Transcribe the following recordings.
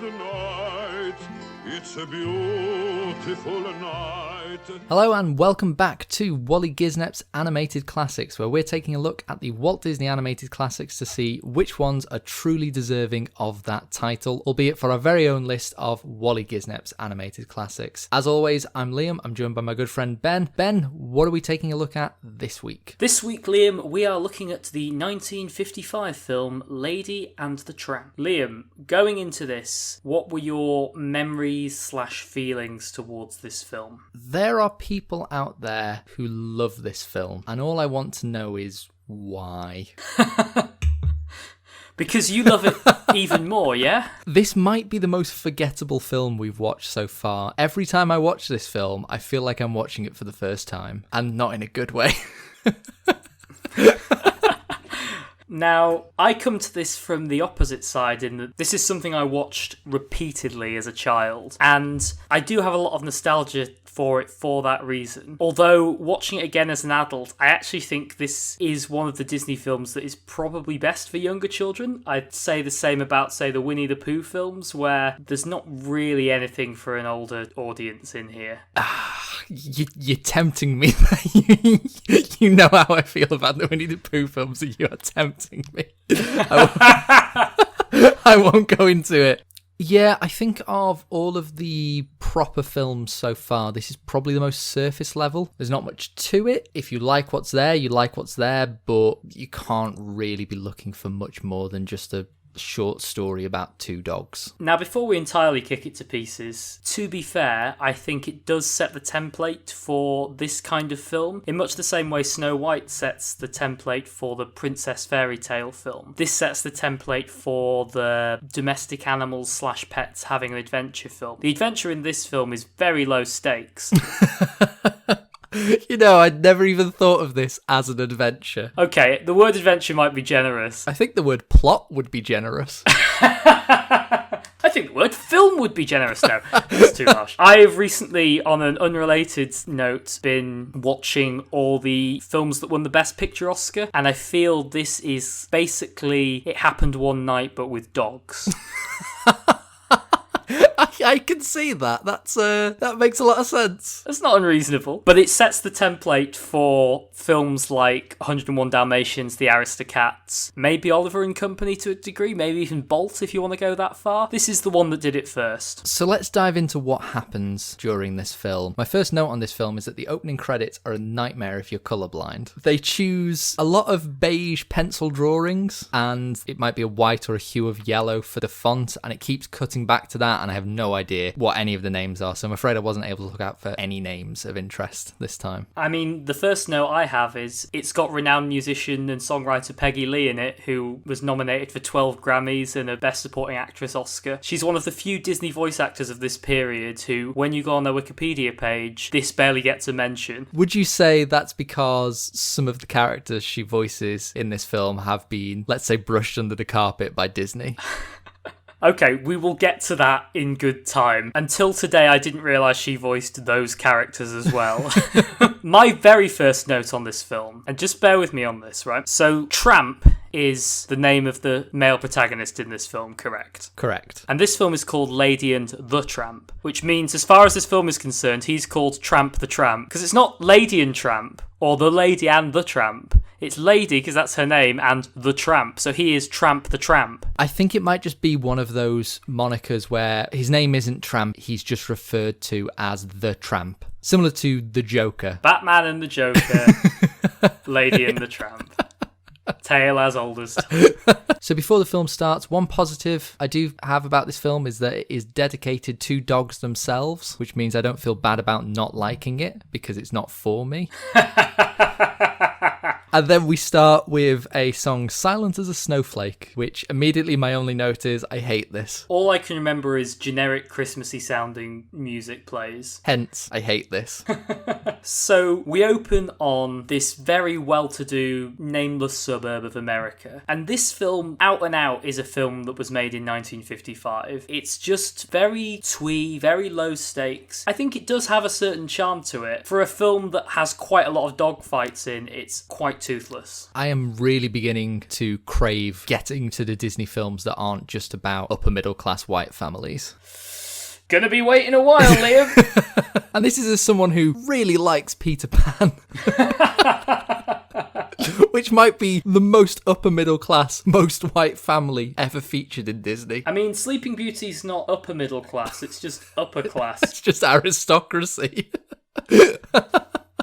the night. It's a beautiful night. Hello and welcome back to Waly Gisnep's Animated Classics, where we're taking a look at the Walt Disney Animated Classics to see which ones are truly deserving of that title, albeit for our very own list of Waly Gisnep's Animated Classics. As always, I'm Liam, I'm joined by my good friend Ben. Ben, what are we taking a look at this week? This week, Liam, we are looking at the 1955 film Lady and the Tramp. Liam, going into this, what were your memories/feelings towards this film? There are people out there who love this film, and all I want to know is why. Because you love it even more, yeah? This might be the most forgettable film we've watched so far. Every time I watch this film, I feel like I'm watching it for the first time, and not in a good way. Now, I come to this from the opposite side in that this is something I watched repeatedly as a child, and I do have a lot of nostalgia for it for that reason. Although, watching it again as an adult, I actually think this is one of the Disney films that is probably best for younger children. I'd say the same about, say, the Winnie the Pooh films, where there's not really anything for an older audience in here. You're tempting me. You know how I feel about the Winnie the Pooh films, and you are tempting me. I won't go into it. Yeah, I think of all of the proper films so far, this is probably the most surface level. There's not much to it. If you like what's there, you like what's there, but you can't really be looking for much more than just a short story about two dogs. Now, before we entirely kick it to pieces, to be fair, I think it does set the template for this kind of film, in much the same way Snow White sets the template for the princess fairy tale film. This sets the template for the domestic animals/pets having an adventure film. The adventure in this film is very low stakes. You know, I'd never even thought of this as an adventure. Okay, the word adventure might be generous. I think the word plot would be generous. I think the word film would be generous. No, that's too harsh. I've recently, on an unrelated note, been watching all the films that won the Best Picture Oscar, and I feel this is basically It Happened One Night, but with dogs. I can see that. That makes a lot of sense. That's not unreasonable. But it sets the template for films like 101 Dalmatians, The Aristocats, maybe Oliver and Company to a degree, maybe even Bolt if you want to go that far. This is the one that did it first. So let's dive into what happens during this film. My first note on this film is that the opening credits are a nightmare if you're colourblind. They choose a lot of beige pencil drawings, and it might be a white or a hue of yellow for the font, and it keeps cutting back to that, and I have no idea what any of the names are, so I'm afraid I wasn't able to look out for any names of interest this time. I mean, the first note I have is it's got renowned musician and songwriter Peggy Lee in it, who was nominated for 12 Grammys and a Best Supporting Actress Oscar. She's one of the few Disney voice actors of this period who, when you go on their Wikipedia page, this barely gets a mention. Would you say that's because some of the characters she voices in this film have been, let's say, brushed under the carpet by Disney? Okay, we will get to that in good time. Until today, I didn't realise she voiced those characters as well. My very first note on this film, and just bear with me on this, right? So, Tramp is the name of the male protagonist in this film, correct? Correct. And this film is called Lady and the Tramp, which means, as far as this film is concerned, he's called Tramp the Tramp, because it's not Lady and Tramp, or the Lady and the Tramp. It's Lady, because that's her name, and the Tramp. So he is Tramp the Tramp. I think it might just be one of those monikers where his name isn't Tramp, he's just referred to as the Tramp. Similar to the Joker. Batman and the Joker. Lady and the Tramp. Tale as old as time. So before the film starts, one positive I do have about this film is that it is dedicated to dogs themselves, which means I don't feel bad about not liking it, because it's not for me. And then we start with a song, Silent as a Snowflake, which immediately my only note is, I hate this. All I can remember is generic Christmassy sounding music plays. Hence, I hate this. So we open on this very well-to-do, nameless suburb of America. And this film, out and out, is a film that was made in 1955. It's just very twee, very low stakes. I think it does have a certain charm to it. For a film that has quite a lot of dogfights in, it's quite quite toothless. I am really beginning to crave getting to the Disney films that aren't just about upper middle class white families. Gonna be waiting a while, Liam. And this is as someone who really likes Peter Pan. Which might be the most upper middle class, most white family ever featured in Disney. I mean, Sleeping Beauty's not upper middle class, it's just upper class. It's just aristocracy.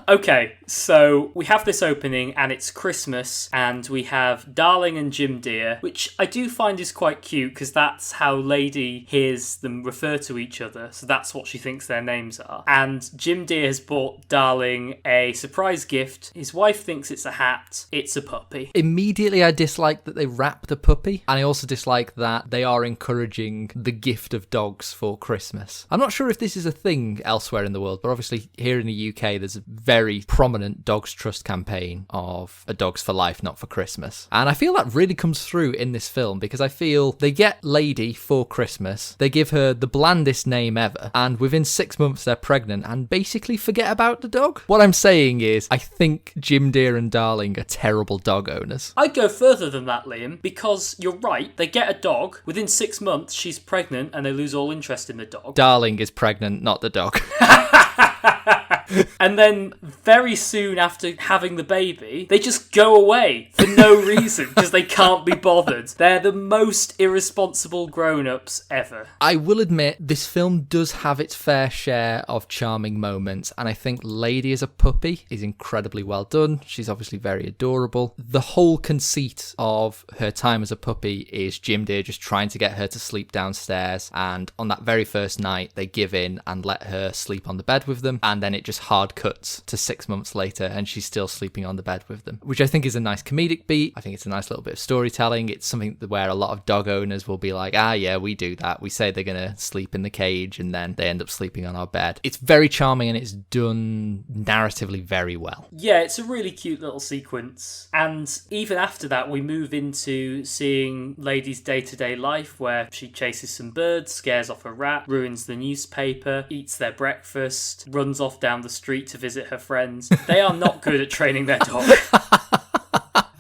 Okay, so we have this opening and it's Christmas and we have Darling and Jim Dear, which I do find is quite cute because that's how Lady hears them refer to each other, so that's what she thinks their names are. And Jim Dear has bought Darling a surprise gift. His wife thinks it's a hat. It's a puppy. Immediately I dislike that they wrapped a puppy, and I also dislike that they are encouraging the gift of dogs for Christmas. I'm not sure if this is a thing elsewhere in the world, but obviously here in the UK there's a very prominent Dogs Trust campaign of a Dogs for Life, not for Christmas. And I feel that really comes through in this film because I feel they get Lady for Christmas, they give her the blandest name ever, and within 6 months they're pregnant and basically forget about the dog. What I'm saying is, I think Jim Dear and Darling are terrible dog owners. I'd go further than that, Liam, because you're right, they get a dog, within 6 months she's pregnant and they lose all interest in the dog. Darling is pregnant, not the dog. And then very soon after having the baby, they just go away for no reason because they can't be bothered. They're the most irresponsible grown-ups ever. I will admit, this film does have its fair share of charming moments, and I think Lady as a puppy is incredibly well done. She's obviously very adorable. The whole conceit of her time as a puppy is Jim Dear just trying to get her to sleep downstairs, and on that very first night, they give in and let her sleep on the bed with them, and then it just hard cuts to 6 months later and she's still sleeping on the bed with them, which I think is a nice comedic beat. I think it's a nice little bit of storytelling. It's something where a lot of dog owners will be like, yeah, we do that. We say they're gonna sleep in the cage and then they end up sleeping on our bed. It's very charming and it's done narratively very well. Yeah, it's a really cute little sequence. And even after that, we move into seeing Lady's day-to-day life where she chases some birds, scares off a rat, ruins the newspaper, eats their breakfast, runs off down the street to visit her friends. They are not good at training their dog.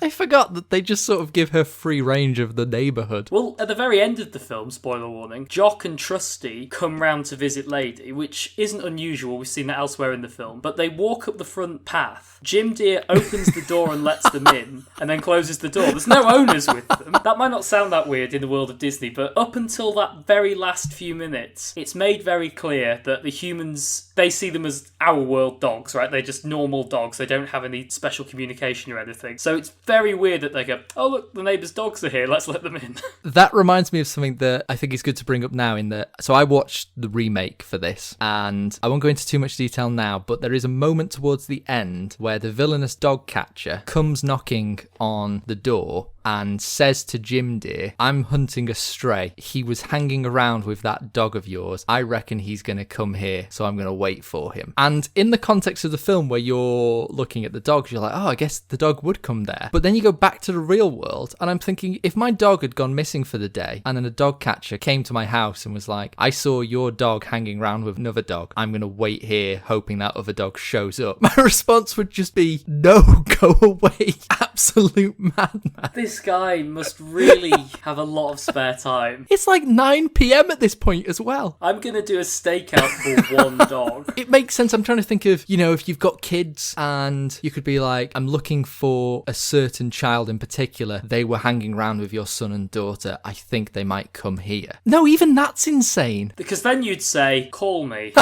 I forgot that they just sort of give her free range of the neighbourhood. Well, at the very end of the film, spoiler warning, Jock and Trusty come round to visit Lady, which isn't unusual, we've seen that elsewhere in the film, but they walk up the front path. Jim Dear opens the door and lets them in, and then closes the door. There's no owners with them. That might not sound that weird in the world of Disney, but up until that very last few minutes, it's made very clear that the humans, they see them as our world dogs, right? They're just normal dogs. They don't have any special communication or anything. So it's very weird that they go, oh look, the neighbour's dogs are here, let's let them in. That reminds me of something that I think is good to bring up now so I watched the remake for this, and I won't go into too much detail now, but there is a moment towards the end where the villainous dog catcher comes knocking on the door and says to Jim Dear, I'm hunting a stray. He was hanging around with that dog of yours. I reckon he's going to come here, so I'm going to wait for him. And in the context of the film where you're looking at the dogs, you're like, oh, I guess the dog would come there. But then you go back to the real world, and I'm thinking, if my dog had gone missing for the day, and then a dog catcher came to my house and was like, I saw your dog hanging around with another dog. I'm going to wait here, hoping that other dog shows up. My response would just be, no, go away. Absolute madman. This guy must really have a lot of spare time. It's like 9 p.m. at this point as well. I'm going to do a stakeout for one dog. It makes sense. I'm trying to think of, if you've got kids and you could be like, I'm looking for a certain child in particular. They were hanging around with your son and daughter. I think they might come here. No, even that's insane. Because then you'd say, call me.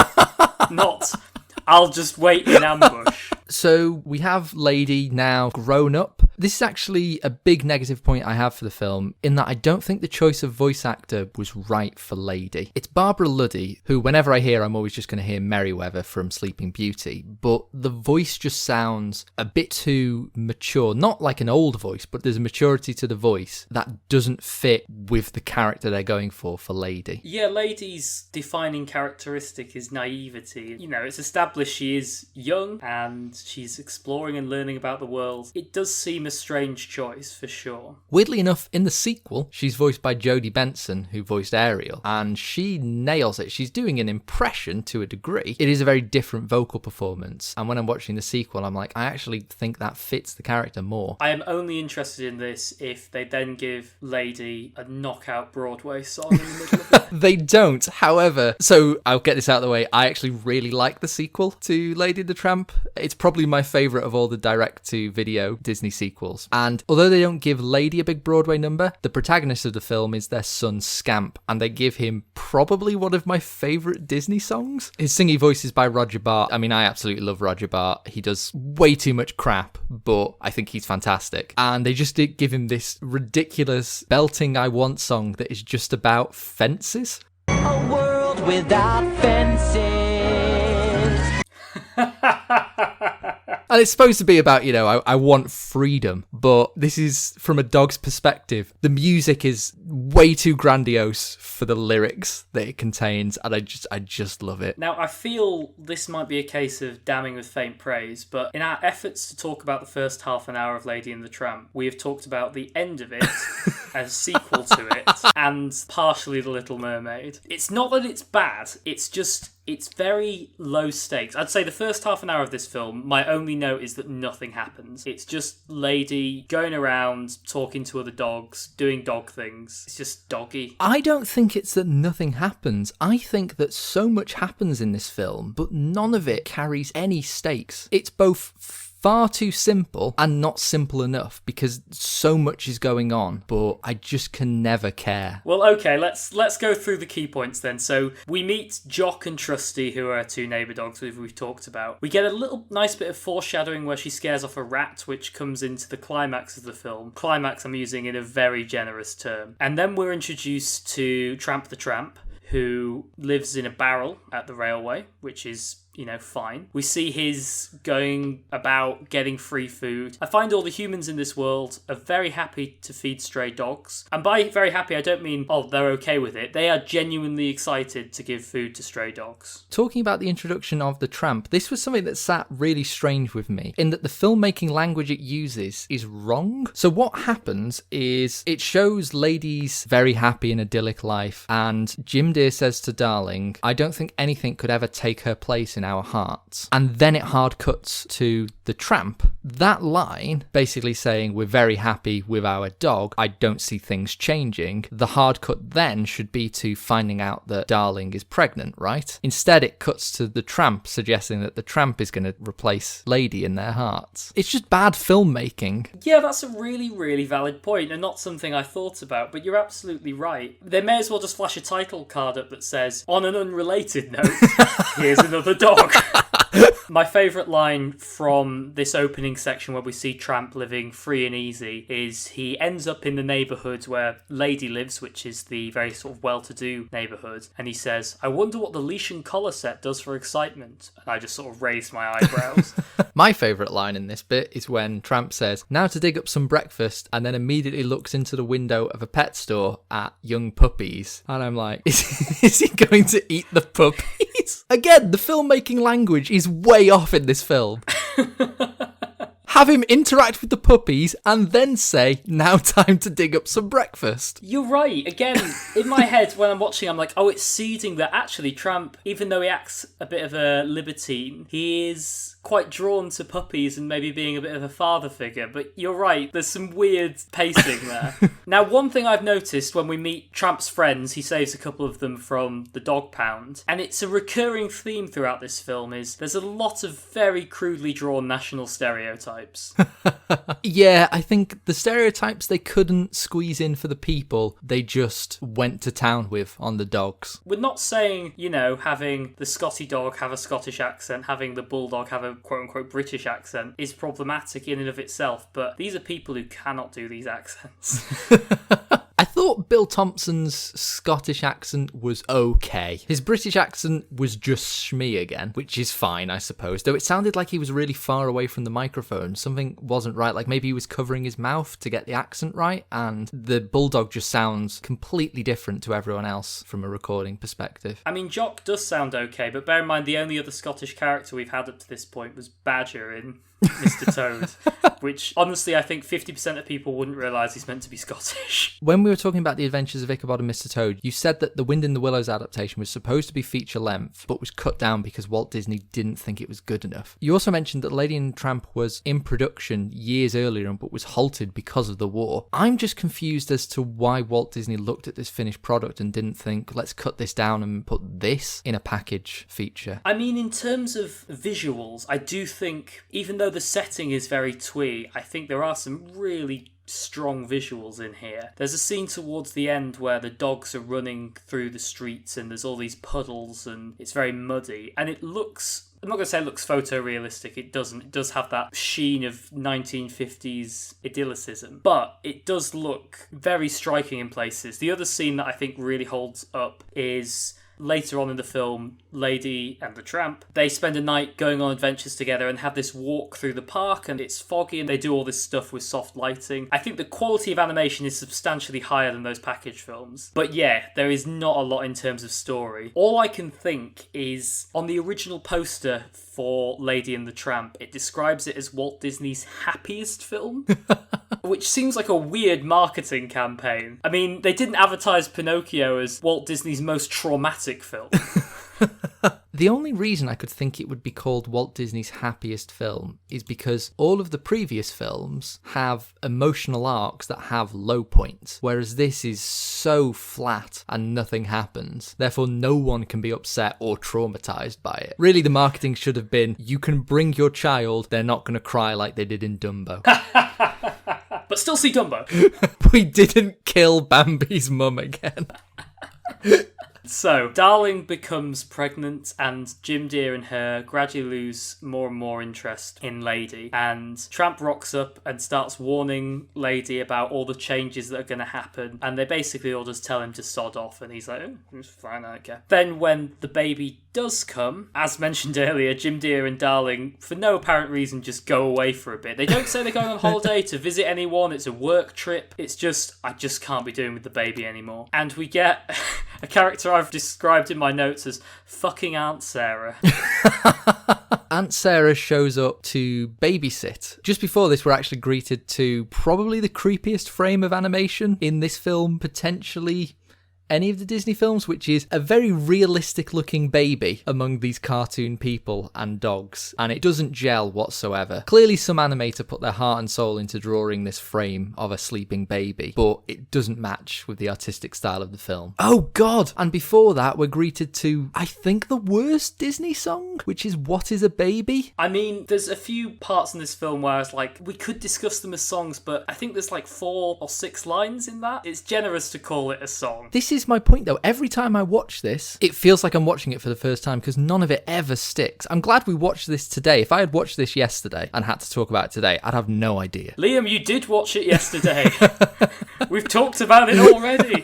Not, I'll just wait in ambush. So we have Lady now grown up. This is actually a big negative point I have for the film, in that I don't think the choice of voice actor was right for Lady. It's Barbara Luddy, who whenever I hear, I'm always just going to hear Merryweather from Sleeping Beauty, but the voice just sounds a bit too mature. Not like an old voice, but there's a maturity to the voice that doesn't fit with the character they're going for Lady. Yeah, Lady's defining characteristic is naivety. It's established she is young and she's exploring and learning about the world. It does seem a strange choice, for sure. Weirdly enough, in the sequel, she's voiced by Jodie Benson, who voiced Ariel, and she nails it. She's doing an impression to a degree. It is a very different vocal performance, and when I'm watching the sequel, I'm like, I actually think that fits the character more. I am only interested in this if they then give Lady a knockout Broadway song in the middle of it. They don't, however, so I'll get this out of the way, I actually really like the sequel to Lady and the Tramp. It's probably my favourite of all the direct-to-video Disney sequels. And although they don't give Lady a big Broadway number, the protagonist of the film is their son Scamp, and they give him probably one of my favourite Disney songs. His singing voice is by Roger Bart. I mean, I absolutely love Roger Bart. He does way too much crap, but I think he's fantastic. And they just did give him this ridiculous belting I Want song that is just about fences. A world without fences. And it's supposed to be about, I want freedom, but this is from a dog's perspective. The music is way too grandiose for the lyrics that it contains, and I just love it. Now, I feel this might be a case of damning with faint praise, but in our efforts to talk about the first half an hour of Lady and the Tramp, we have talked about the end of it as a sequel to it, and partially The Little Mermaid. It's not that it's bad, it's very low stakes. I'd say the first half an hour of this film, my only note is that nothing happens. It's just Lady going around, talking to other dogs, doing dog things. It's just doggy. I don't think it's that nothing happens. I think that so much happens in this film, but none of it carries any stakes. It's both far too simple and not simple enough because so much is going on, but I just can never care. Well, okay, let's go through the key points then. So we meet Jock and Trusty, who are our two neighbour dogs we've talked about. We get a little nice bit of foreshadowing where she scares off a rat, which comes into the climax of the film. Climax I'm using in a very generous term. And then we're introduced to Tramp the Tramp, who lives in a barrel at the railway, which is fine. We see his going about getting free food. I find all the humans in this world are very happy to feed stray dogs. And by very happy, I don't mean, they're okay with it. They are genuinely excited to give food to stray dogs. Talking about the introduction of the Tramp, this was something that sat really strange with me, in that the filmmaking language it uses is wrong. So what happens is it shows Lady's very happy and idyllic life, and Jim Deere says to Darling, I don't think anything could ever take her place in our hearts. And then it hard cuts to the Tramp. That line basically saying we're very happy with our dog, I don't see things changing. The hard cut then should be to finding out that Darling is pregnant, right? Instead it cuts to the Tramp suggesting that the Tramp is going to replace Lady in their hearts. It's just bad filmmaking. Yeah, that's a really, really valid point and not something I thought about, but you're absolutely right. They may as well just flash a title card up that says, on an unrelated note, here's another dog. My favourite line from this opening section where we see Tramp living free and easy is he ends up in the neighbourhood where Lady lives, which is the very sort of well-to-do neighbourhood, and he says, I wonder what the leash and collar set does for excitement. And I just sort of raised my eyebrows. My favourite line in this bit is when Tramp says, now to dig up some breakfast, and then immediately looks into the window of a pet store at young puppies. And I'm like, is he going to eat the puppies? Again, the filmmaking language is way off in this film. Have him interact with the puppies and then say, now time to dig up some breakfast. You're right. Again, in my head, when I'm watching, I'm like, it's seeding that actually Tramp, even though he acts a bit of a libertine, he is quite drawn to puppies and maybe being a bit of a father figure. But you're right, there's some weird pacing there. Now, one thing I've noticed when we meet Tramp's friends, he saves a couple of them from the dog pound, and it's a recurring theme throughout this film is there's a lot of very crudely drawn national stereotypes. Yeah, I think the stereotypes they couldn't squeeze in for the people they just went to town with on the dogs. We're not saying, having the Scotty dog have a Scottish accent, having the bulldog have a quote-unquote British accent is problematic in and of itself, but these are people who cannot do these accents. I thought thought Bill Thompson's Scottish accent was okay. His British accent was just shmee again, which is fine, I suppose, though it sounded like he was really far away from the microphone. Something wasn't right, like maybe he was covering his mouth to get the accent right, and the bulldog just sounds completely different to everyone else from a recording perspective. I mean, Jock does sound okay, but bear in mind the only other Scottish character we've had up to this point was Badger in Mr. Toad, which honestly I think 50% of people wouldn't realise he's meant to be Scottish. When we were talking about The Adventures of Ichabod and Mr. Toad, you said that the Wind in the Willows adaptation was supposed to be feature length, but was cut down because Walt Disney didn't think it was good enough. You also mentioned that Lady and the Tramp was in production years earlier, but was halted because of the war. I'm just confused as to why Walt Disney looked at this finished product and didn't think, let's cut this down and put this in a package feature. I mean, in terms of visuals, I do think, even though the setting is very twee, I think there are some really strong visuals in here. There's a scene towards the end where the dogs are running through the streets and there's all these puddles and it's very muddy, and it looks, I'm not going to say it looks photorealistic, it doesn't. It does have that sheen of 1950s idyllicism, but it does look very striking in places. The other scene that I think really holds up is later on in the film, Lady and the Tramp, they spend a night going on adventures together and have this walk through the park, and it's foggy and they do all this stuff with soft lighting. I think the quality of animation is substantially higher than those package films. But yeah, there is not a lot in terms of story. All I can think is on the original poster for Lady and the Tramp, it describes it as Walt Disney's happiest film. Which seems like a weird marketing campaign. I mean, they didn't advertise Pinocchio as Walt Disney's most traumatic film. The only reason I could think it would be called Walt Disney's happiest film is because all of the previous films have emotional arcs that have low points, whereas this is so flat and nothing happens. Therefore, no one can be upset or traumatized by it. Really, the marketing should have been, you can bring your child, they're not going to cry like they did in Dumbo. But still see Dumbo. We didn't kill Bambi's mum again. So, Darling becomes pregnant and Jim Deere and her gradually lose more and more interest in Lady. And Tramp rocks up and starts warning Lady about all the changes that are going to happen. And they basically all just tell him to sod off. And he's like, oh, it's fine, I don't care. Then when the baby does come, as mentioned earlier, Jim Deere and Darling, for no apparent reason, just go away for a bit. They don't say they're going on holiday to visit anyone. It's a work trip. It's just, I just can't be doing with the baby anymore. And we get a character I've described in my notes as fucking Aunt Sarah. Aunt Sarah shows up to babysit. Just before this, we're actually greeted to probably the creepiest frame of animation in this film, potentially any of the Disney films, which is a very realistic looking baby among these cartoon people and dogs, and it doesn't gel whatsoever. Clearly some animator put their heart and soul into drawing this frame of a sleeping baby, but it doesn't match with the artistic style of the film. Oh god! And before that, we're greeted to, I think, the worst Disney song, which is What Is a Baby? I mean, there's a few parts in this film where it's like, we could discuss them as songs, but I think there's like 4 or 6 lines in that. It's generous to call it a song. This is my point though. Every time I watch this, it feels like I'm watching it for the first time because none of it ever sticks. I'm glad we watched this today. If I had watched this yesterday and had to talk about it today, I'd have no idea. Liam, you did watch it yesterday. We've talked about it already.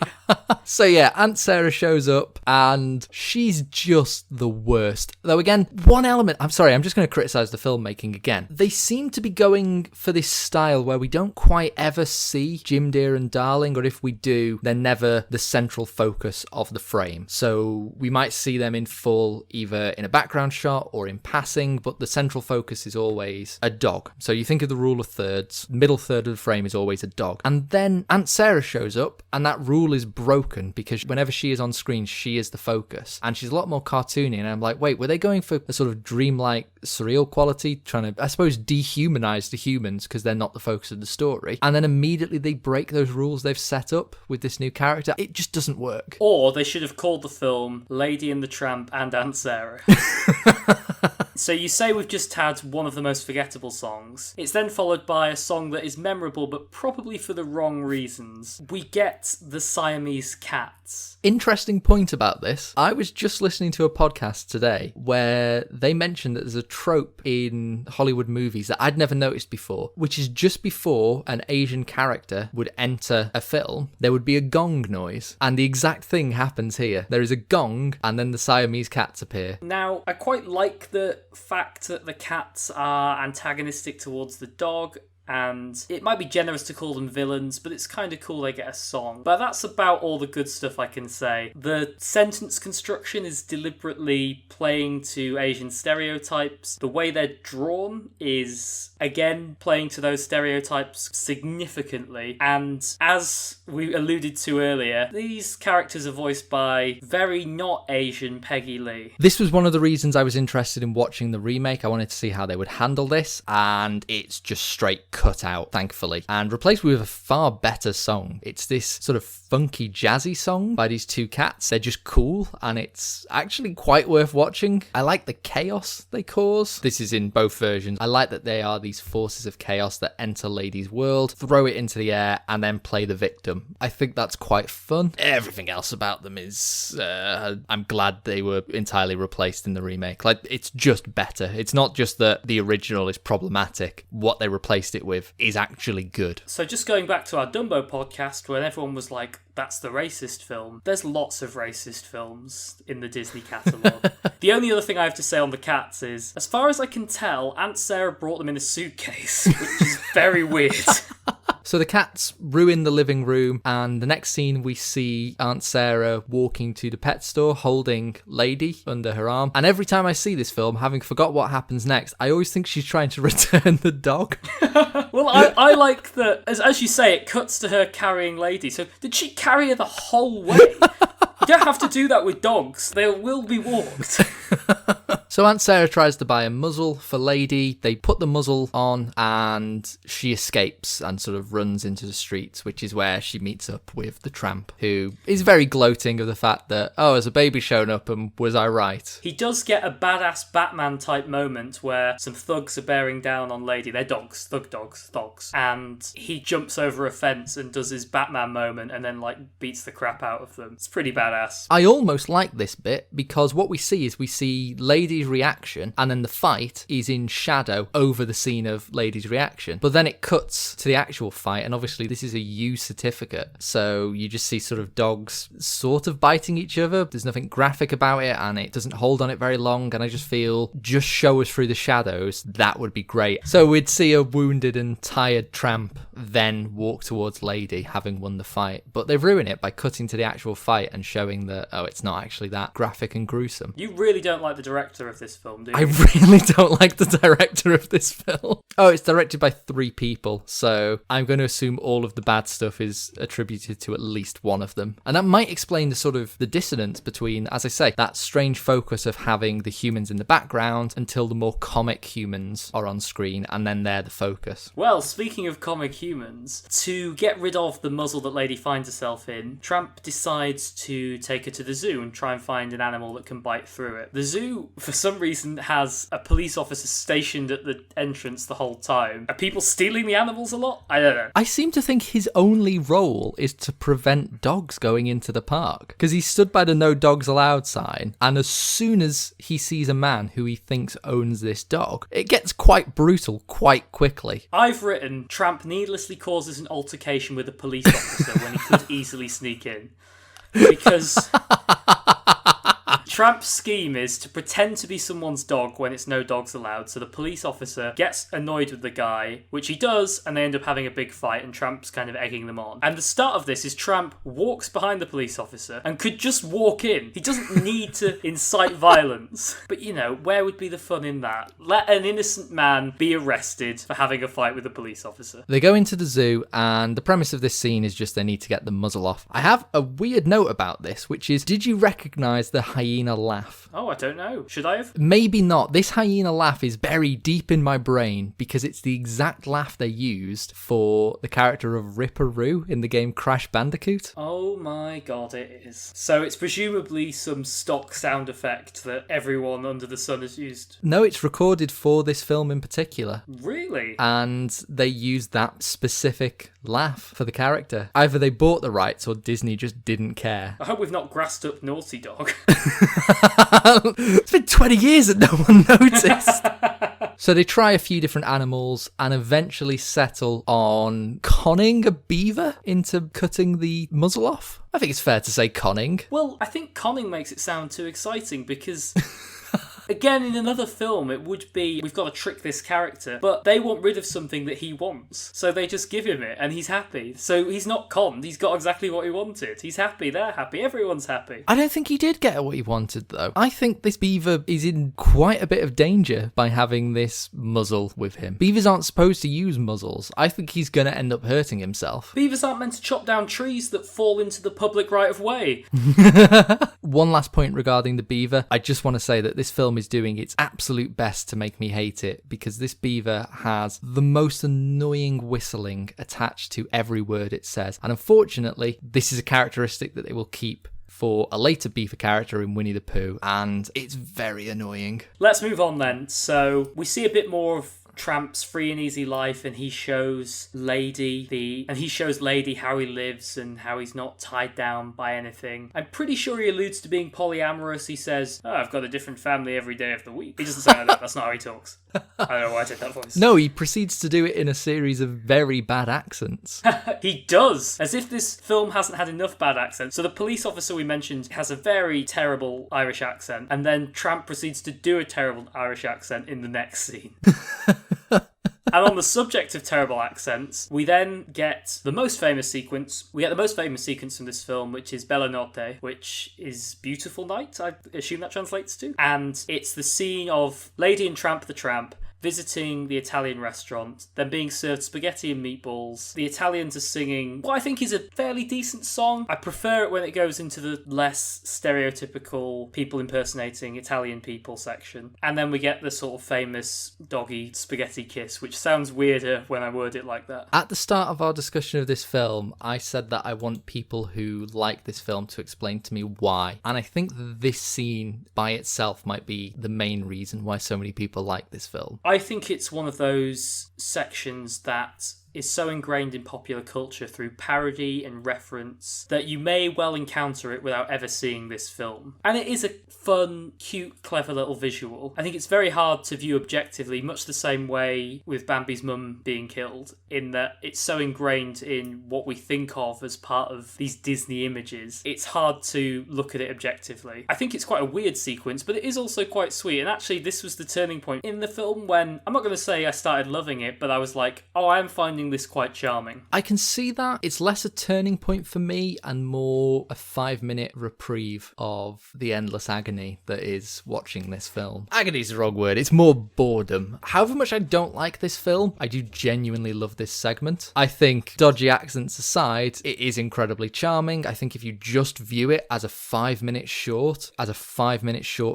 So yeah, Aunt Sarah shows up and she's just the worst. Though again, one element, I'm sorry, I'm just going to criticise the filmmaking again. They seem to be going for this style where we don't quite ever see Jim Deere and Darling, or if we do, they're never the central focus of the frame. So we might see them in full, either in a background shot or in passing, but the central focus is always a dog. So you think of the rule of thirds, middle third of the frame is always a dog. And then Aunt Sarah shows up and that rule is broken because whenever she is on screen, she is the focus. And she's a lot more cartoony. And I'm like, wait, were they going for a sort of dreamlike, surreal quality, trying to, I suppose, dehumanize the humans because they're not the focus of the story? And then immediately they break those rules they've set up with this new character. It just doesn't work. Or they should have called the film Lady and the Tramp and Aunt Sarah. So you say we've just had one of the most forgettable songs. It's then followed by a song that is memorable, but probably for the wrong reasons. We get the Siamese cats. Interesting point about this. I was just listening to a podcast today where they mentioned that there's a trope in Hollywood movies that I'd never noticed before, which is just before an Asian character would enter a film, there would be a gong noise. And the exact thing happens here. There is a gong, and then the Siamese cats appear. Now, I quite like the fact that the cats are antagonistic towards the dog, and it might be generous to call them villains, but it's kind of cool they get a song. But that's about all the good stuff I can say. The sentence construction is deliberately playing to Asian stereotypes. The way they're drawn is, again, playing to those stereotypes significantly. And as we alluded to earlier, these characters are voiced by very not Asian Peggy Lee. This was one of the reasons I was interested in watching the remake. I wanted to see how they would handle this, and it's just straight cut out, thankfully, and replaced with a far better song. It's this sort of funky jazzy song by these two cats. They're just cool, and it's actually quite worth watching. I like the chaos they cause. This is in both versions. I like that they are these forces of chaos that enter Lady's world, throw it into the air, and then play the victim. I think that's quite fun. Everything else about them is I'm glad they were entirely replaced in the remake. Like, it's just better. It's not just that the original is problematic. What they replaced it with is actually good. So just going back to our Dumbo podcast, when everyone was like, that's the racist film, there's lots of racist films in the Disney catalogue. The only other thing I have to say on the cats is, as far as I can tell, Aunt Sarah brought them in a suitcase, which is very weird. So the cats ruin the living room, and the next scene we see Aunt Sarah walking to the pet store holding Lady under her arm. And every time I see this film, having forgot what happens next, I always think she's trying to return the dog. Well, I like that, as you say, it cuts to her carrying Lady. So did she carry her the whole way? You don't have to do that with dogs. They will be walked. So Aunt Sarah tries to buy a muzzle for Lady. They put the muzzle on and she escapes and sort of runs into the streets, which is where she meets up with the tramp, who is very gloating of the fact that, oh, has a baby shown up and was I right? He does get a badass Batman type moment where some thugs are bearing down on Lady. They're dogs, thug dogs, thugs. And he jumps over a fence and does his Batman moment and then beats the crap out of them. It's pretty badass. I almost like this bit because what we see Lady's reaction, and then the fight is in shadow over the scene of Lady's reaction. But then it cuts to the actual fight, and obviously this is a U certificate, so you just see sort of dogs sort of biting each other. There's nothing graphic about it, and it doesn't hold on it very long, and I just feel, just show us through the shadows, that would be great. So we'd see a wounded and tired tramp then walk towards Lady, having won the fight. But they ruin it by cutting to the actual fight and showing that, oh, it's not actually that graphic and gruesome. You really don't like the director of this film, do you? I really don't like the director of this film. Oh, it's directed by 3 people, so I'm going to assume all of the bad stuff is attributed to at least one of them. And that might explain the sort of the dissonance between, as I say, that strange focus of having the humans in the background until the more comic humans are on screen, and then they're the focus. Well, speaking of comic humans, to get rid of the muzzle that Lady finds herself in, Tramp decides to take her to the zoo and try and find an animal that can bite through it. The zoo, for some reason, has a police officer stationed at the entrance the whole time. Are people stealing the animals a lot? I don't know. I seem to think his only role is to prevent dogs going into the park, because he stood by the no dogs allowed sign, and as soon as he sees a man who he thinks owns this dog, it gets quite brutal quite quickly. I've written, Tramp needlessly causes an altercation with a police officer when he could easily sneak in. Because Tramp's scheme is to pretend to be someone's dog when it's no dogs allowed, so the police officer gets annoyed with the guy, which he does, and they end up having a big fight, and Tramp's kind of egging them on. And the start of this is Tramp walks behind the police officer and could just walk in. He doesn't need to incite violence. But, you know, where would be the fun in that? Let an innocent man be arrested for having a fight with a police officer. They go into the zoo, and the premise of this scene is just they need to get the muzzle off. I have a weird note about this, which is, did you recognise the hyena hyena laugh? Oh, I don't know. Should I have? Maybe not. This hyena laugh is buried deep in my brain because it's the exact laugh they used for the character of Ripperoo in the game Crash Bandicoot. Oh my god, it is. So it's presumably some stock sound effect that everyone under the sun has used. No, it's recorded for this film in particular. Really? And they used that specific laugh for the character. Either they bought the rights or Disney just didn't care. I hope we've not grassed up Naughty Dog. It's been 20 years and no one noticed. So they try a few different animals and eventually settle on conning a beaver into cutting the muzzle off. I think it's fair to say conning. Well, I think conning makes it sound too exciting because... Again, in another film, it would be, we've got to trick this character, but they want rid of something that he wants. So they just give him it, and he's happy. So he's not conned, he's got exactly what he wanted. He's happy, they're happy, everyone's happy. I don't think he did get what he wanted, though. I think this beaver is in quite a bit of danger by having this muzzle with him. Beavers aren't supposed to use muzzles. I think he's going to end up hurting himself. Beavers aren't meant to chop down trees that fall into the public right of way. One last point regarding the beaver. I just want to say that this film is doing its absolute best to make me hate it because this beaver has the most annoying whistling attached to every word it says. And unfortunately, this is a characteristic that they will keep for a later beaver character in Winnie the Pooh, and it's very annoying. Let's move on then. So we see a bit more of Tramp's free and easy life, and he shows Lady how he lives and how he's not tied down by anything. I'm pretty sure he alludes to being polyamorous. He says, "Oh, I've got a different family every day of the week." He doesn't say that. That's not how he talks. I don't know why I did that voice. No, he proceeds to do it in a series of very bad accents. He does, as if this film hasn't had enough bad accents. So the police officer we mentioned has a very terrible Irish accent, and then Tramp proceeds to do a terrible Irish accent in the next scene. And on the subject of terrible accents, we then get the most famous sequence. We get the most famous sequence from this film, which is Bella Notte, which is Beautiful Night, I assume that translates to. And it's the scene of Lady and Tramp the Tramp visiting the Italian restaurant, then being served spaghetti and meatballs. The Italians are singing what I think is a fairly decent song. I prefer it when it goes into the less stereotypical people impersonating Italian people section. And then we get the sort of famous doggy spaghetti kiss, which sounds weirder when I word it like that. At the start of our discussion of this film, I said that I want people who like this film to explain to me why. And I think this scene by itself might be the main reason why so many people like this film. I think it's one of those sections that is so ingrained in popular culture through parody and reference that you may well encounter it without ever seeing this film. And it is a fun, cute, clever little visual. I think it's very hard to view objectively, much the same way with Bambi's mum being killed, in that it's so ingrained in what we think of as part of these Disney images. It's hard to look at it objectively. I think it's quite a weird sequence, but it is also quite sweet. And actually, this was the turning point in the film when, I'm not going to say I started loving it, but I was like, oh, I'm finding this quite charming. I can see that. It's less a turning point for me and more a 5-minute reprieve of the endless agony that is watching this film. Agony is the wrong word. It's more boredom. However much I don't like this film, I do genuinely love this segment. I think, dodgy accents aside, it is incredibly charming. I think if you just view it as a 5-minute short,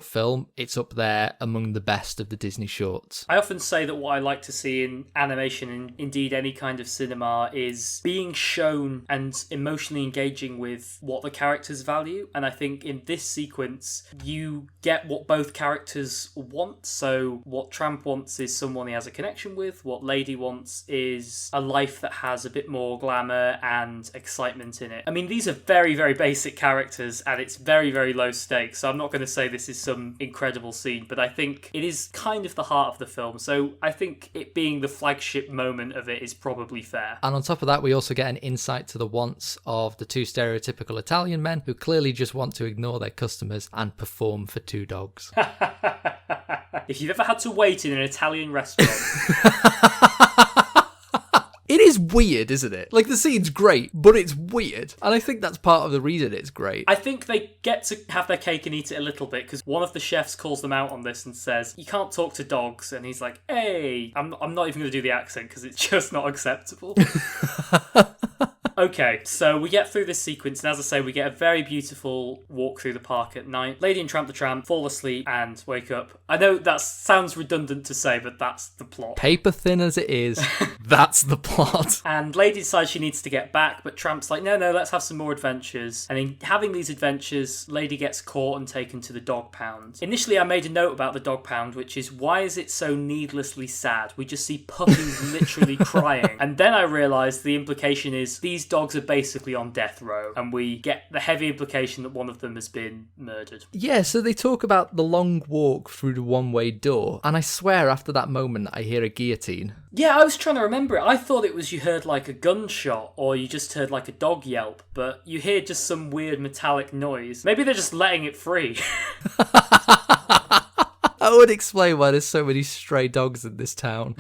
film, it's up there among the best of the Disney shorts. I often say that what I like to see in animation and indeed any kind of cinema is being shown and emotionally engaging with what the characters value. And I think in this sequence, you get what both characters want. So what Tramp wants is someone he has a connection with. What Lady wants is a life that has a bit more glamour and excitement in it. I mean, these are very, very basic characters and it's very, very low stakes. So I'm not going to say this is some incredible scene, but I think it is kind of the heart of the film. So I think it being the flagship moment of it is probably fair. And on top of that, we also get an insight to the wants of the two stereotypical Italian men who clearly just want to ignore their customers and perform for two dogs. If you've ever had to wait in an Italian restaurant... It is weird, isn't it? Like, the scene's great, but it's weird. And I think that's part of the reason it's great. I think they get to have their cake and eat it a little bit, because one of the chefs calls them out on this and says, you can't talk to dogs. And he's like, hey, I'm not even going to do the accent, because it's just not acceptable. Okay, so we get through this sequence, and as I say, we get a very beautiful walk through the park at night. Lady and Tramp the Tramp fall asleep and wake up. I know that sounds redundant to say, but that's the plot. Paper thin as it is, that's the plot. And Lady decides she needs to get back, but Tramp's like, no, let's have some more adventures. And in having these adventures, Lady gets caught and taken to the dog pound. Initially, I made a note about the dog pound, which is, why is it so needlessly sad? We just see puppies literally crying. And then I realised the implication is these dogs are basically on death row, and we get the heavy implication that one of them has been murdered. Yeah, so they talk about the long walk through the one-way door, and I swear after that moment I hear a guillotine. Yeah, I was trying to remember it. I thought it was you heard like a gunshot, or you just heard like a dog yelp, but you hear just some weird metallic noise. Maybe they're just letting it free. I would explain why there's so many stray dogs in this town.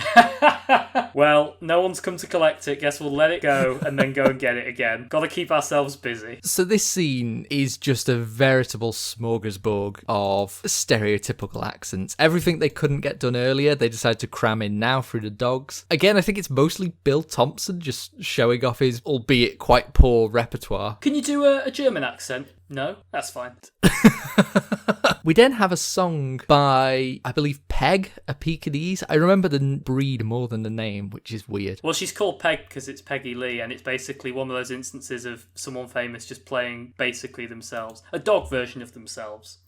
Well, no one's come to collect it. Guess we'll let it go and then go and get it again. Gotta keep ourselves busy. So this scene is just a veritable smorgasbord of stereotypical accents. Everything they couldn't get done earlier, they decided to cram in now through the dogs. Again, I think it's mostly Bill Thompson just showing off his, albeit quite poor, repertoire. Can you do a German accent? No? That's fine. We then have a song by, I believe, Peg, a Pekingese. I remember the breed more than the name, which is weird. Well, she's called Peg because it's Peggy Lee, and it's basically one of those instances of someone famous just playing basically themselves. A dog version of themselves.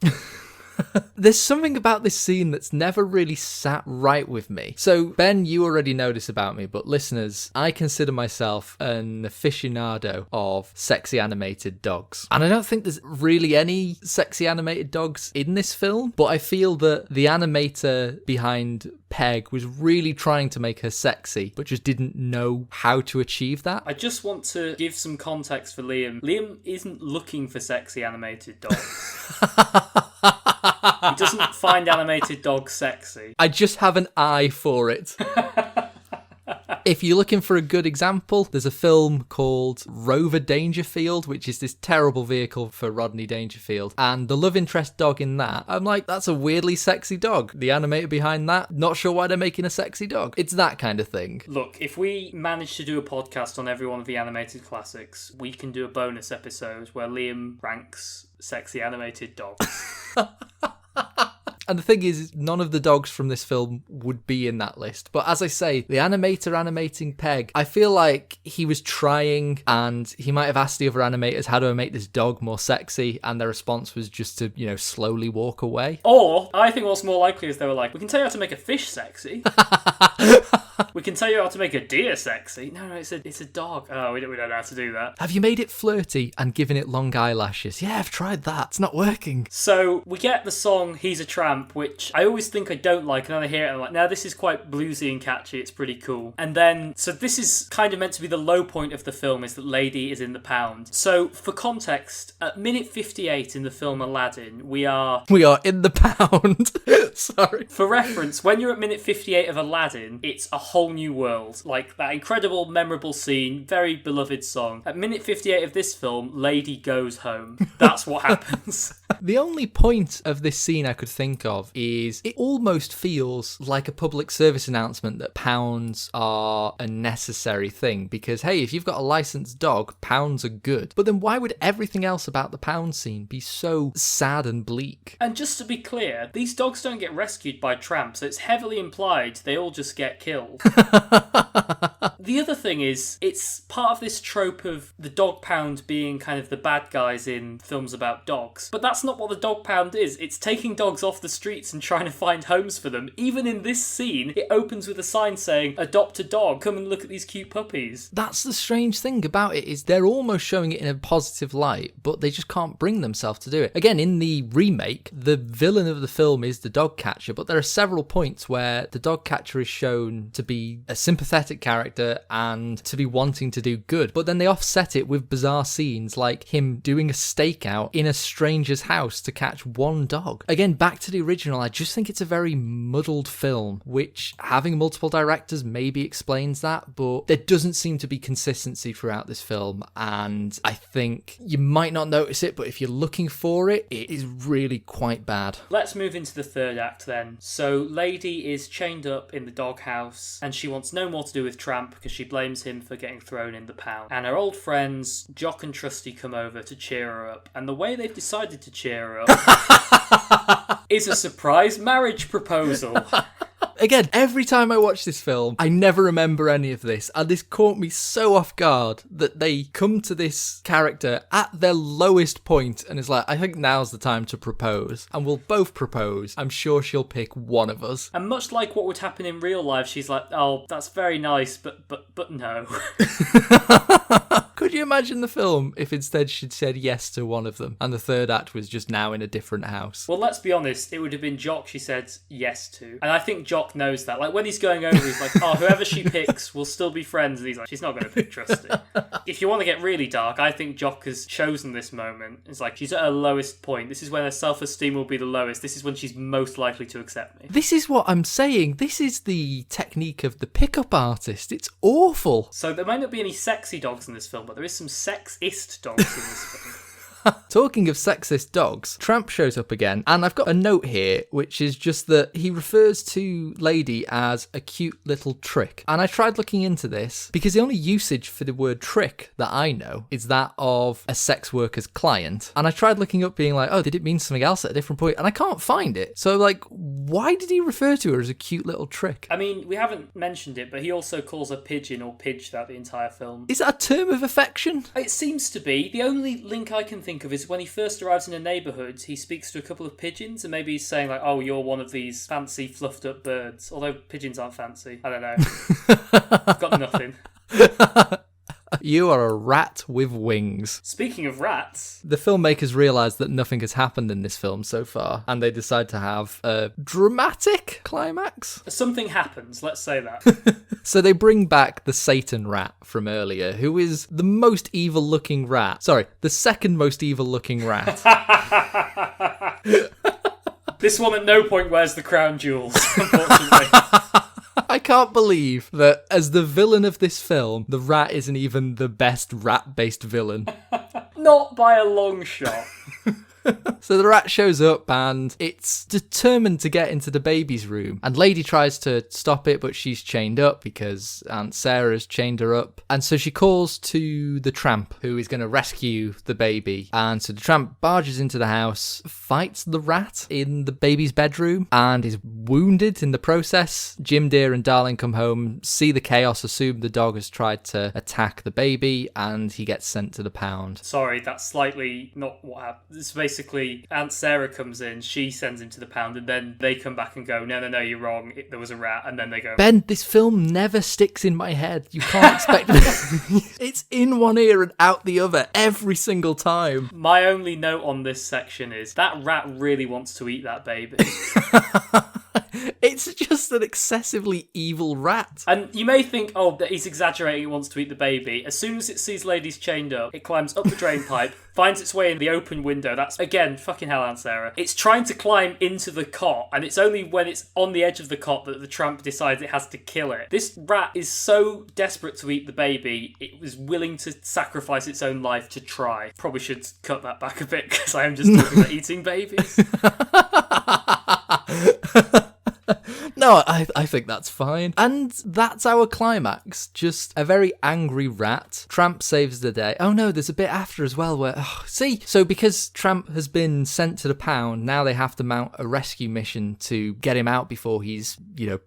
There's something about this scene that's never really sat right with me. So, Ben, you already know this about me, but listeners, I consider myself an aficionado of sexy animated dogs. And I don't think there's really any sexy animated dogs in this film, but I feel that the animator behind Peg was really trying to make her sexy, but just didn't know how to achieve that. I just want to give some context for Liam. Liam isn't looking for sexy animated dogs. He doesn't find animated dogs sexy. I just have an eye for it. If you're looking for a good example, there's a film called Rover Dangerfield, which is this terrible vehicle for Rodney Dangerfield. And the love interest dog in that, I'm like, that's a weirdly sexy dog. The animator behind that, not sure why they're making a sexy dog. It's that kind of thing. Look, if we manage to do a podcast on every one of the animated classics, we can do a bonus episode where Liam ranks sexy animated dogs. And the thing is, none of the dogs from this film would be in that list. But as I say, the animator animating Peg, I feel like he was trying, and he might have asked the other animators, how do I make this dog more sexy? And their response was just to, slowly walk away. Or, I think what's more likely is they were like, we can tell you how to make a fish sexy. We can tell you how to make a deer sexy. No, it's a dog. Oh, we don't know how to do that. Have you made it flirty and given it long eyelashes? Yeah, I've tried that. It's not working. So we get the song He's a Tramp, which I always think I don't like, and then I hear it and I'm like, no, this is quite bluesy and catchy. It's pretty cool. And then, so this is kind of meant to be the low point of the film, is that Lady is in the pound. So for context, at minute 58 in the film Aladdin, we are in the pound. Sorry. For reference, when you're at minute 58 of Aladdin, it's a whole new world. Like that incredible, memorable scene, very beloved song. At minute 58 of this film, Lady goes home. That's what happens. The only point of this scene I could think of is it almost feels like a public service announcement that pounds are a necessary thing, because hey, if you've got a licensed dog, pounds are good. But then why would everything else about the pound scene be so sad and bleak? And just to be clear, these dogs don't get rescued by Tramp, so it's heavily implied they all just get killed. The other thing is, it's part of this trope of the dog pound being kind of the bad guys in films about dogs. But that's not what the dog pound is. It's taking dogs off the streets and trying to find homes for them. Even in this scene, it opens with a sign saying, adopt a dog, come and look at these cute puppies. That's the strange thing about it, is they're almost showing it in a positive light, but they just can't bring themselves to do it. Again, in the remake, the villain of the film is the dog catcher, but there are several points where the dog catcher is shown to be a sympathetic character and to be wanting to do good, but then they offset it with bizarre scenes like him doing a stakeout in a stranger's house to catch one dog. Again, back to the original, I just think it's a very muddled film, which having multiple directors maybe explains that, but there doesn't seem to be consistency throughout this film, and I think you might not notice it, but if you're looking for it, it is really quite bad. Let's move into the third act then. So Lady is chained up in the doghouse, and she wants no more to do with Tramp because she blames him for getting thrown in the pound. And her old friends, Jock and Trusty, come over to cheer her up. And the way they've decided to cheer her up is a surprise marriage proposal. Again, every time I watch this film, I never remember any of this, and this caught me so off guard that they come to this character at their lowest point and is like, I think now's the time to propose, and we'll both propose. I'm sure she'll pick one of us. And much like what would happen in real life, she's like, oh, that's very nice, but no. Could you imagine the film if instead she'd said yes to one of them, and the third act was just now in a different house? Well, let's be honest, it would have been Jock she said yes to. And I think Jock knows that. Like, when he's going over, he's like, oh, whoever she picks will still be friends. And he's like, she's not going to pick Trusty. If you want to get really dark, I think Jock has chosen this moment. It's like, she's at her lowest point. This is when her self-esteem will be the lowest. This is when she's most likely to accept me. This is what I'm saying. This is the technique of the pickup artist. It's awful. So there might not be any sexy dogs in this film, but there is some sexiest dogs in this film. Talking of sexist dogs, Tramp shows up again, and I've got a note here, which is just that he refers to Lady as a cute little trick. And I tried looking into this, because the only usage for the word trick that I know is that of a sex worker's client. And I tried looking up being like, oh, did it mean something else at a different point? And I can't find it. So, like, why did he refer to her as a cute little trick? I mean, we haven't mentioned it, but he also calls her pigeon or pidge throughout the entire film. Is that a term of affection? It seems to be. The only link I can think of is when he first arrives in a neighbourhood, he speaks to a couple of pigeons, and maybe he's saying like, oh, you're one of these fancy fluffed up birds, although pigeons aren't fancy. I don't know. I've got nothing. You are a rat with wings. Speaking of rats, the filmmakers realise that nothing has happened in this film so far, and they decide to have a dramatic climax. Something happens, let's say that. So they bring back the Satan rat from earlier, who is the most evil-looking rat. Sorry, the second most evil-looking rat. This one at no point wears the crown jewels, unfortunately. I can't believe that as the villain of this film, the rat isn't even the best rat-based villain. Not by a long shot. So the rat shows up and it's determined to get into the baby's room. And Lady tries to stop it, but she's chained up because Aunt Sarah's chained her up. And so she calls to the Tramp, who is going to rescue the baby. And so the Tramp barges into the house, fights the rat in the baby's bedroom, and is wounded in the process. Jim Deere and Darling come home, see the chaos, assume the dog has tried to attack the baby, and he gets sent to the pound. Sorry, that's slightly not what happened. It's basically Aunt Sarah comes in, she sends him to the pound, and then they come back and go, no, you're wrong, there was a rat, and then they go... Ben, this film never sticks in my head. You can't expect... It's in one ear and out the other every single time. My only note on this section is that rat really wants to eat that baby. It's just an excessively evil rat. And you may think, oh, that he's exaggerating, it wants to eat the baby. As soon as it sees Lady's chained up, it climbs up the drain pipe, finds its way in the open window. That's, again, fucking hell, Aunt Sarah. It's trying to climb into the cot, and it's only when it's on the edge of the cot that the Tramp decides it has to kill it. This rat is so desperate to eat the baby, it was willing to sacrifice its own life to try. Probably should cut that back a bit, because I am just talking about eating babies. No, I think that's fine. And that's our climax. Just a very angry rat. Tramp saves the day. Oh no, there's a bit after as well where... So because Tramp has been sent to the pound, now they have to mount a rescue mission to get him out before he's,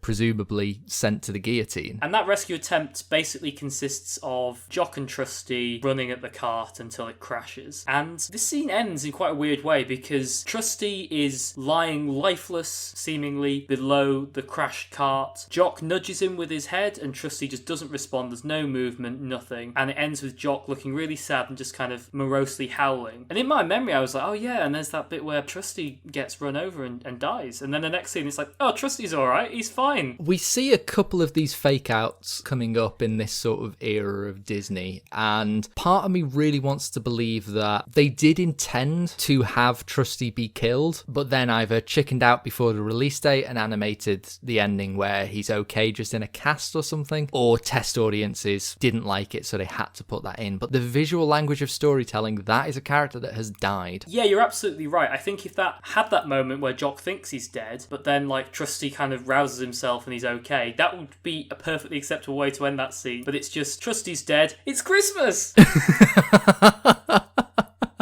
presumably sent to the guillotine. And that rescue attempt basically consists of Jock and Trusty running at the cart until it crashes. And this scene ends in quite a weird way because Trusty is lying lifeless, seemingly, below the crashed cart. Jock nudges him with his head and Trusty just doesn't respond. There's no movement, nothing. And it ends with Jock looking really sad and just kind of morosely howling. And in my memory I was like, oh yeah, and there's that bit where Trusty gets run over and dies. And then the next scene it's like, oh, Trusty's alright, he's fine. We see a couple of these fake outs coming up in this sort of era of Disney, and part of me really wants to believe that they did intend to have Trusty be killed, but then either chickened out before the release date and animated the ending where he's okay just in a cast or something, or test audiences didn't like it, so they had to put that in. But the visual language of storytelling, that is a character that has died. Yeah, you're absolutely right. I think if that had that moment where Jock thinks he's dead, but then like Trusty kind of rouses himself and he's okay, that would be a perfectly acceptable way to end that scene. But it's just Trusty's dead. It's Christmas.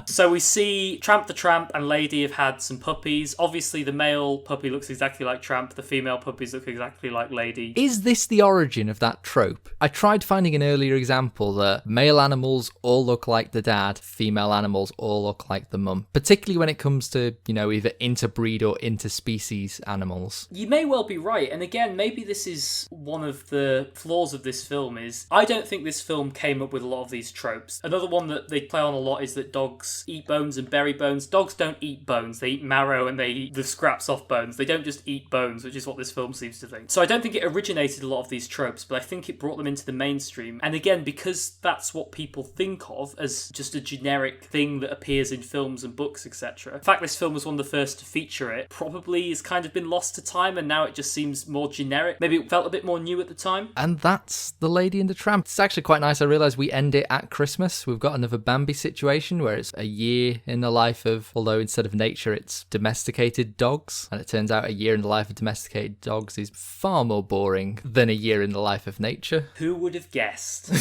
So we see Tramp the Tramp and Lady have had some puppies. Obviously, the male puppy looks exactly like Tramp. The female puppies look exactly like Lady. Is this the origin of that trope? I tried finding an earlier example that male animals all look like the dad, female animals all look like the mum, particularly when it comes to, either interbreed or interspecies animals. You may well be right. And again, maybe this is one of the flaws of this film is I don't think this film came up with a lot of these tropes. Another one that they play on a lot is that dogs eat bones and bury bones. Dogs don't eat bones. They eat marrow and they eat the scraps off bones. They don't just eat bones, which is what this film seems to think. So I don't think it originated a lot of these tropes, but I think it brought them into the mainstream. And again, because that's what people think of as just a generic thing that appears in films and books, etc. The fact this film was one of the first to feature it probably has kind of been lost to time, and now it just seems more generic. Maybe it felt a bit more new at the time. And that's The Lady and the Tramp. It's actually quite nice. I realise we end it at Christmas. We've got another Bambi situation where it's a year in the life of, although instead of nature it's domesticated dogs, and it turns out a year in the life of domesticated dogs is far more boring than a year in the life of nature. Who would have guessed?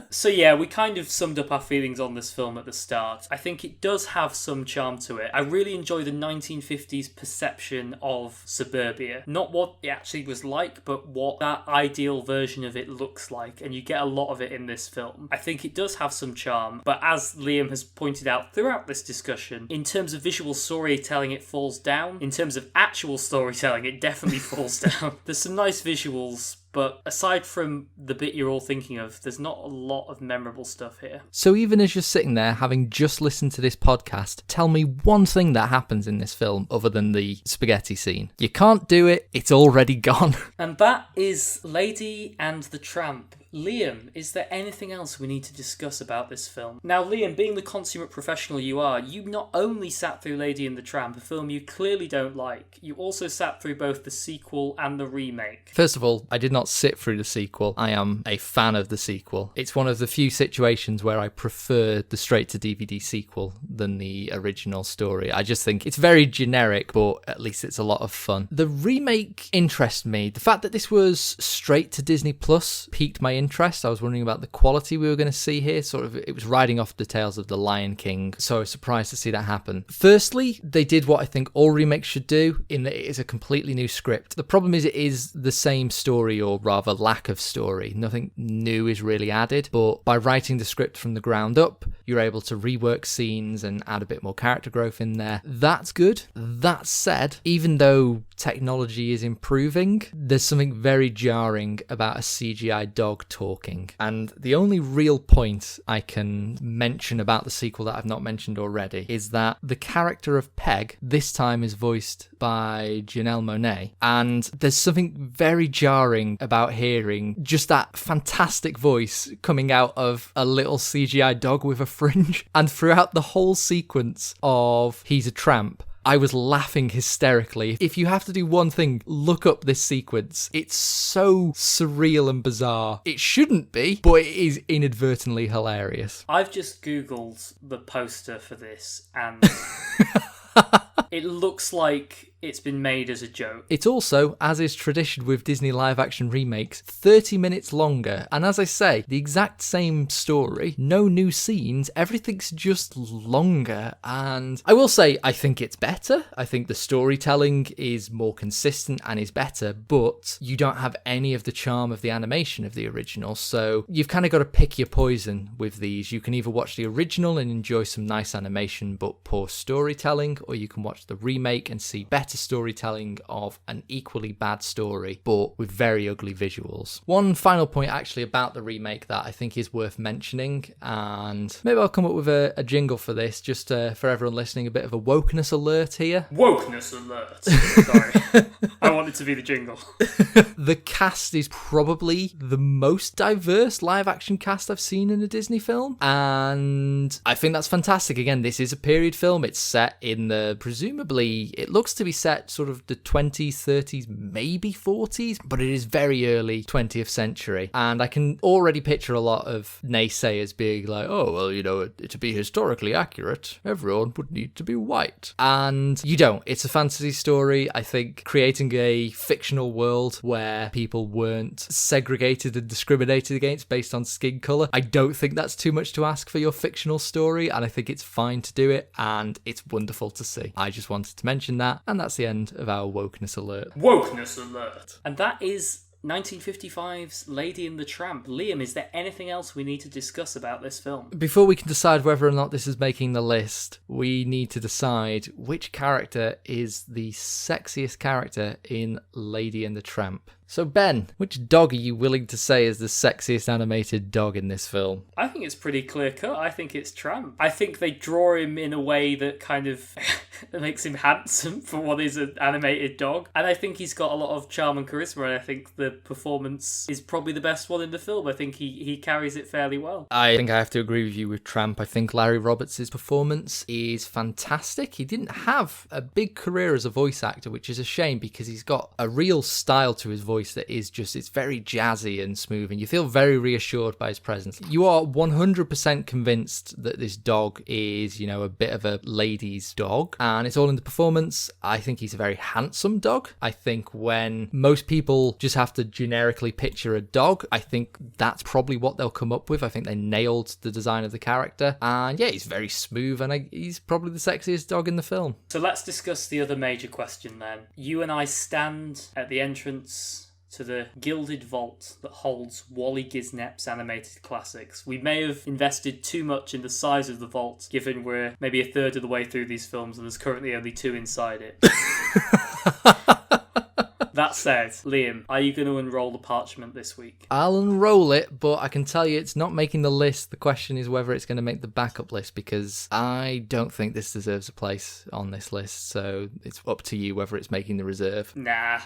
So yeah, we kind of summed up our feelings on this film at the start. I think it does have some charm to it. I really enjoy the 1950s perception of suburbia. Not what it actually was like, but what that ideal version of it looks like, and you get a lot of it in this film. I think it does have some charm, but as Liam has pointed out throughout this discussion, in terms of visual storytelling it falls down. In terms of actual storytelling it definitely falls down. There's some nice visuals, but aside from the bit you're all thinking of, there's not a lot of memorable stuff here. So even as you're sitting there, having just listened to this podcast, tell me one thing that happens in this film other than the spaghetti scene. You can't do it, it's already gone. And that is Lady and the Tramp. Liam, is there anything else we need to discuss about this film? Now, Liam, being the consummate professional you are, you not only sat through Lady and the Tramp, a film you clearly don't like, you also sat through both the sequel and the remake. First of all, I did not sit through the sequel. I am a fan of the sequel. It's one of the few situations where I prefer the straight-to-DVD sequel than the original story. I just think it's very generic, but at least it's a lot of fun. The remake interests me. The fact that this was straight to Disney Plus piqued my interest. I was wondering about the quality we were going to see here. Sort of, it was riding off the tails of The Lion King, so I was surprised to see that happen. Firstly, they did what I think all remakes should do, in that it is a completely new script. The problem is it is the same story, or rather lack of story. Nothing new is really added, but by writing the script from the ground up, you're able to rework scenes and add a bit more character growth in there. That's good. That said, even though technology is improving, there's something very jarring about a CGI dog talking. And the only real point I can mention about the sequel that I've not mentioned already is that the character of Peg this time is voiced by Janelle Monáe, and there's something very jarring about hearing just that fantastic voice coming out of a little CGI dog with a fringe. And throughout the whole sequence of He's a Tramp, I was laughing hysterically. If you have to do one thing, look up this sequence. It's so surreal and bizarre. It shouldn't be, but it is inadvertently hilarious. I've just Googled the poster for this, and it looks like it's been made as a joke. It's also, as is tradition with Disney live-action remakes, 30 minutes longer. And as I say, the exact same story, no new scenes, everything's just longer. And I will say, I think it's better. I think the storytelling is more consistent and is better, but you don't have any of the charm of the animation of the original. So you've kind of got to pick your poison with these. You can either watch the original and enjoy some nice animation but poor storytelling, or you can watch the remake and see better storytelling of an equally bad story, but with very ugly visuals. One final point actually about the remake that I think is worth mentioning, and maybe I'll come up with a jingle for this, just for everyone listening, a bit of a wokeness alert here. Wokeness alert! Sorry. I want it to be the jingle. The cast is probably the most diverse live-action cast I've seen in a Disney film, and I think that's fantastic. Again, this is a period film. It's set in the presumably presumably it looks to be set sort of the 20s, 30s, maybe 40s, but it is very early 20th century. And I can already picture a lot of naysayers being like, oh, well, you know, to be historically accurate, everyone would need to be white. And you don't. It's a fantasy story. I think creating a fictional world where people weren't segregated and discriminated against based on skin colour, I don't think that's too much to ask for your fictional story, and I think it's fine to do it, and it's wonderful to see. I just wanted to mention that, and that's the end of our Wokeness Alert. Wokeness Alert! And that is 1955's Lady and the Tramp. Liam, is there anything else we need to discuss about this film? Before we can decide whether or not this is making the list, we need to decide which character is the sexiest character in Lady and the Tramp. So Ben, which dog are you willing to say is the sexiest animated dog in this film? I think it's pretty clear cut. I think it's Tramp. I think they draw him in a way that kind of makes him handsome for what is an animated dog. And I think he's got a lot of charm and charisma, and I think the performance is probably the best one in the film. I think he carries it fairly well. I think I have to agree with you with Tramp. I think Larry Roberts' performance is fantastic. He didn't have a big career as a voice actor, which is a shame because he's got a real style to his voice that is just, it's very jazzy and smooth, and you feel very reassured by his presence. You are 100% convinced that this dog is, you know, a bit of a lady's dog, and it's all in the performance. I think he's a very handsome dog. I think when most people just have to generically picture a dog, I think that's probably what they'll come up with. I think they nailed the design of the character, and yeah, he's very smooth, and he's probably the sexiest dog in the film. So let's discuss the other major question then. You and I stand at the entrance to the gilded vault that holds Waly Gisnep's animated classics. We may have invested too much in the size of the vault, given we're maybe a third of the way through these films and there's currently only 2 inside it. That said, Liam, are you going to unroll the parchment this week? I'll unroll it, but I can tell you it's not making the list. The question is whether it's going to make the backup list, because I don't think this deserves a place on this list, so it's up to you whether it's making the reserve. Nah.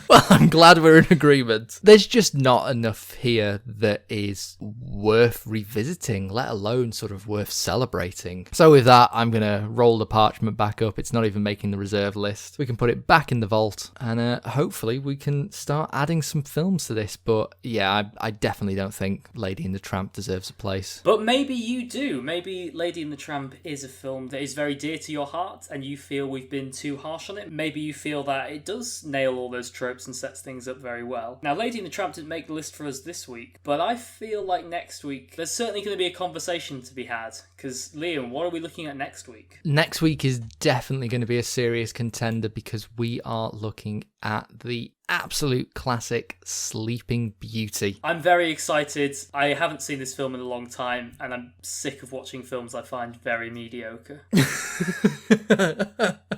Well, I'm glad we're in agreement. There's just not enough here that is worth revisiting, let alone sort of worth celebrating. So with that, I'm going to roll the parchment back up. It's not even making the reserve list. We can put it back in the vault, and hopefully we can start adding some films to this. But yeah, I definitely don't think Lady and the Tramp deserves a place. But maybe you do. Maybe Lady and the Tramp is a film that is very dear to your heart, and you feel we've been too harsh on it. Maybe you feel that it does nail all those tropes and sets things up very well. Now, Lady and the Tramp didn't make the list for us this week, but I feel like next week there's certainly going to be a conversation to be had. Because, Liam, what are we looking at next week? Next week is definitely going to be a serious contender, because we are looking at the absolute classic Sleeping Beauty. I'm very excited. I haven't seen this film in a long time, and I'm sick of watching films I find very mediocre.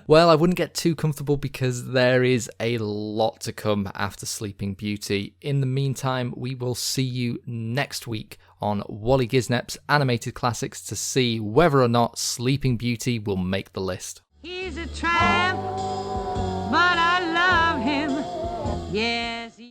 Well, I wouldn't get too comfortable because there is a lot to come after Sleeping Beauty. In the meantime, we will see you next week on Waly Gisnep's Animated Classics to see whether or not Sleeping Beauty will make the list. He's a tramp, but